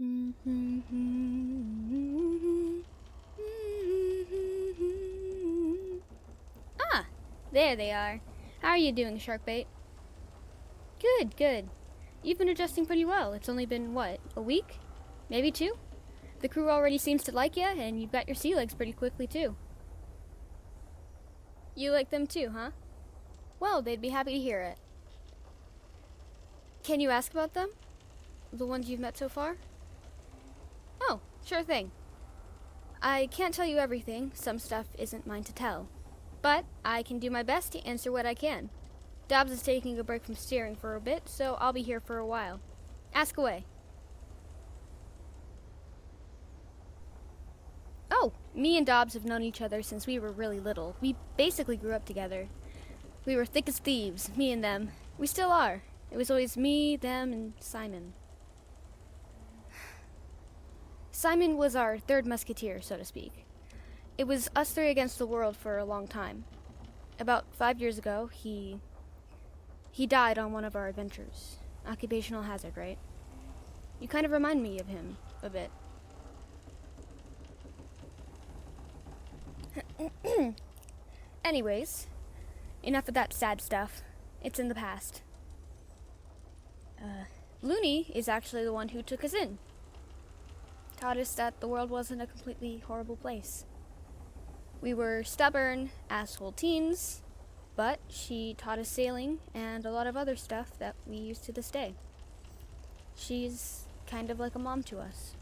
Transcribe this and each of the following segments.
Ah, there they are. How are you doing, Sharkbait? Good, good. You've been adjusting pretty well. It's only been, what, a week? Maybe 2? The crew already seems to like you, and you've got your sea legs pretty quickly, too. You like them too, huh? Well, they'd be happy to hear it. Can you ask about them? The ones you've met so far? Oh, sure thing. I can't tell you everything. Some stuff isn't mine to tell. But I can do my best to answer what I can. Dobbs is taking a break from steering for a bit, so I'll be here for a while. Ask away. Oh, me and Dobbs have known each other since we were really little. We basically grew up together. We were thick as thieves, me and them. We still are. It was always me, them, and Simon. Simon was our third musketeer, so to speak. It was us 3 against the world for a long time. About 5 years ago, he died on one of our adventures. Occupational hazard, right? You kind of remind me of him, a bit. Anyways, enough of that sad stuff. It's in the past. Looney is actually the one who took us in. Taught us that the world wasn't a completely horrible place. We were stubborn, asshole teens, but she taught us sailing and a lot of other stuff that we use to this day. She's kind of like a mom to us.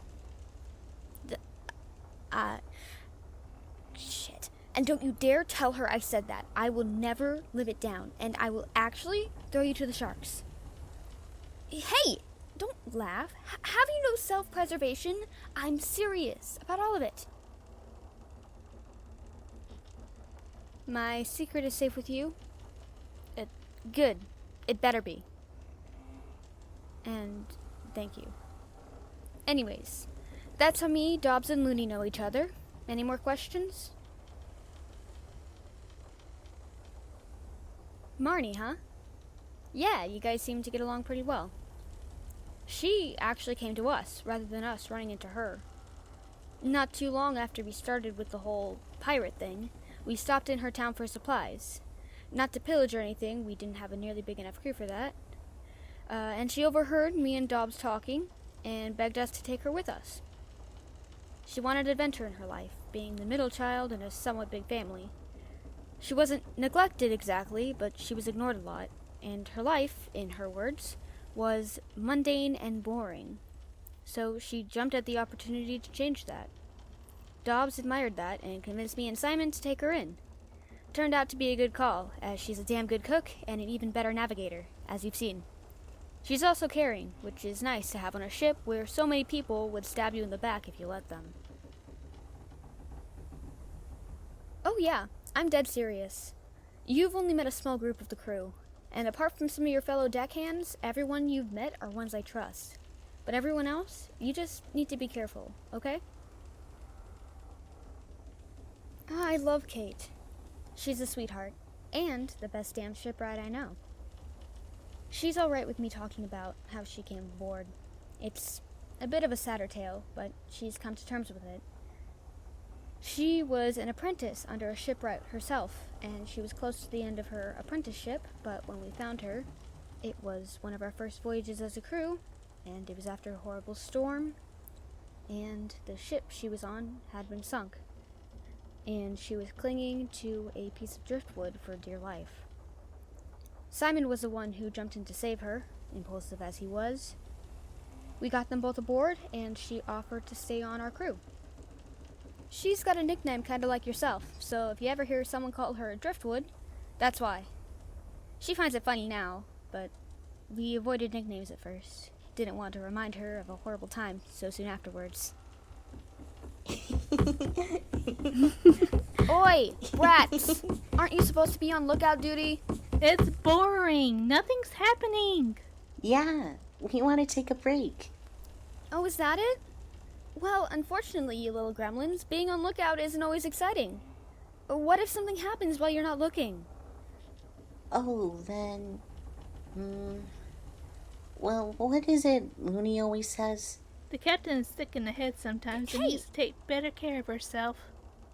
Shit. And don't you dare tell her I said that. I will never live it down, and I will actually throw you to the sharks. Hey! Don't laugh. Have you no self-preservation? I'm serious about all of it. My secret is safe with you? Good. It better be. And thank you. Anyways, that's how me, Dobbs, and Looney know each other. Any more questions? Marnie, huh? Yeah, you guys seem to get along pretty well. She actually came to us, rather than us running into her. Not too long after we started with the whole pirate thing, we stopped in her town for supplies. Not to pillage or anything, we didn't have a nearly big enough crew for that. And she overheard me and Dobbs talking, and begged us to take her with us. She wanted adventure in her life, being the middle child in a somewhat big family. She wasn't neglected exactly, but she was ignored a lot, and her life, in her words, was mundane and boring. So she jumped at the opportunity to change that. Dobbs admired that and convinced me and Simon to take her in. Turned out to be a good call, as she's a damn good cook and an even better navigator, as you've seen. She's also caring, which is nice to have on a ship where so many people would stab you in the back if you let them. Oh yeah, I'm dead serious. You've only met a small group of the crew, and apart from some of your fellow deckhands, everyone you've met are ones I trust. But everyone else, you just need to be careful, okay? I love Kate. She's a sweetheart, and the best damn shipwright I know. She's alright with me talking about how she came aboard. It's a bit of a sadder tale, but she's come to terms with it. She was an apprentice under a shipwright herself, and she was close to the end of her apprenticeship, but when we found her, it was one of our first voyages as a crew, and it was after a horrible storm, and the ship she was on had been sunk, and she was clinging to a piece of driftwood for dear life. Simon was the one who jumped in to save her, impulsive as he was. We got them both aboard, and she offered to stay on our crew. She's got a nickname kind of like yourself, so if you ever hear someone call her Driftwood, that's why. She finds it funny now, but we avoided nicknames at first. Didn't want to remind her of a horrible time so soon afterwards. Oi, rats! Aren't you supposed to be on lookout duty? It's boring. Nothing's happening. Yeah, we want to take a break. Oh, is that it? Well, unfortunately, you little gremlins, being on lookout isn't always exciting. What if something happens while you're not looking? Oh, then... Well, what is it Looney always says? The captain is sick in the head sometimes and needs to take better care of herself.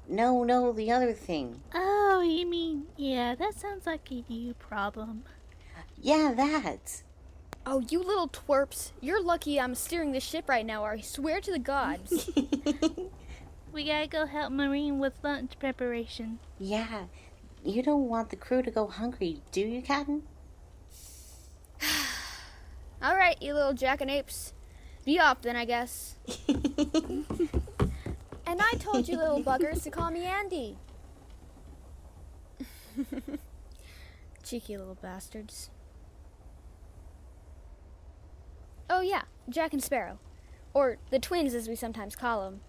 No, the other thing. Oh, you mean, yeah, that sounds like a you problem. Yeah, that. Oh, you little twerps. You're lucky I'm steering the ship right now, or I swear to the gods. We gotta go help Marine with lunch preparation. Yeah, you don't want the crew to go hungry, do you, Captain? All right, you little jackanapes. Be off then, I guess. And I told you little buggers to call me Andy. Cheeky little bastards. Oh yeah, Jack and Sparrow. Or the twins as we sometimes call them.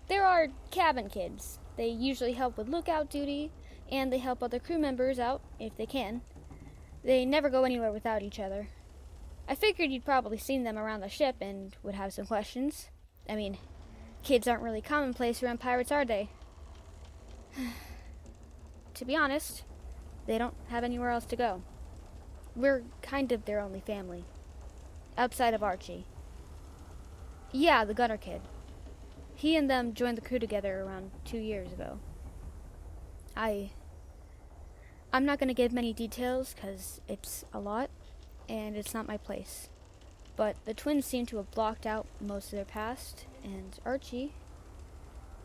They're our cabin kids. They usually help with lookout duty, and they help other crew members out if they can. They never go anywhere without each other. I figured you'd probably seen them around the ship and would have some questions. I mean, kids aren't really commonplace around pirates, are they? To be honest, they don't have anywhere else to go. We're kind of their only family. Outside of Archie. Yeah, the gunner kid. He and them joined the crew together around 2 years ago. I'm not going to give many details because it's a lot, and it's not my place. But the twins seem to have blocked out most of their past, and Archie,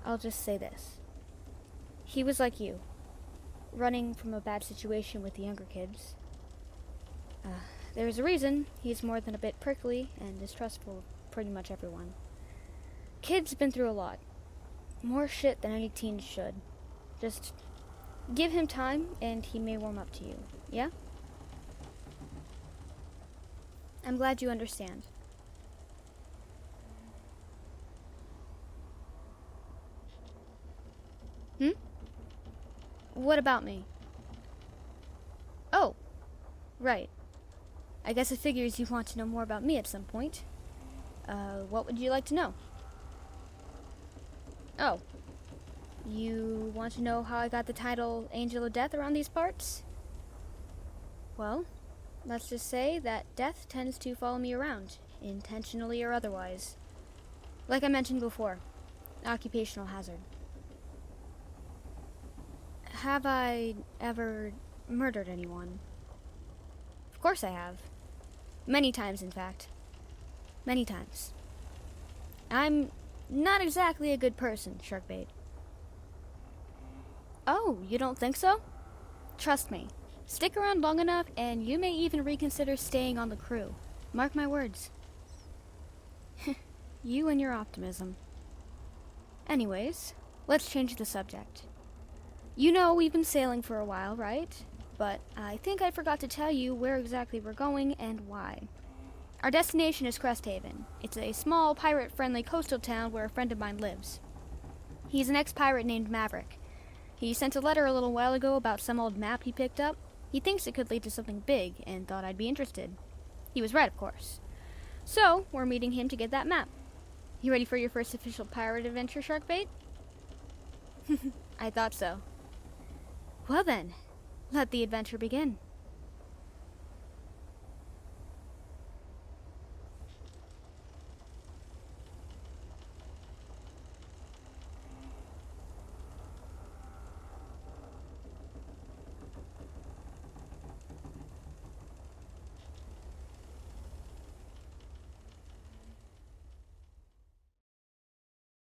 I'll just say this. He was like you, running from a bad situation with the younger kids. There's a reason he's more than a bit prickly and distrustful of pretty much everyone. Kid's been through a lot. More shit than any teen should. Just give him time and he may warm up to you, yeah? I'm glad you understand. What about me? Oh, right. I guess it figures you want to know more about me at some point. What would you like to know? Oh, you want to know how I got the title Angel of Death around these parts? Well, let's just say that death tends to follow me around, intentionally or otherwise. Like I mentioned before, occupational hazard. Have I ever murdered anyone? Of course I have. Many times, in fact. Many times. I'm not exactly a good person, Sharkbait. Oh, you don't think so? Trust me. Stick around long enough and you may even reconsider staying on the crew. Mark my words. You and your optimism. Anyways, let's change the subject. You know we've been sailing for a while, right? But I think I forgot to tell you where exactly we're going and why. Our destination is Cresthaven. It's a small, pirate-friendly coastal town where a friend of mine lives. He's an ex-pirate named Maverick. He sent a letter a little while ago about some old map he picked up. He thinks it could lead to something big and thought I'd be interested. He was right, of course. So, we're meeting him to get that map. You ready for your first official pirate adventure, Sharkbait? I thought so. Well then, let the adventure begin.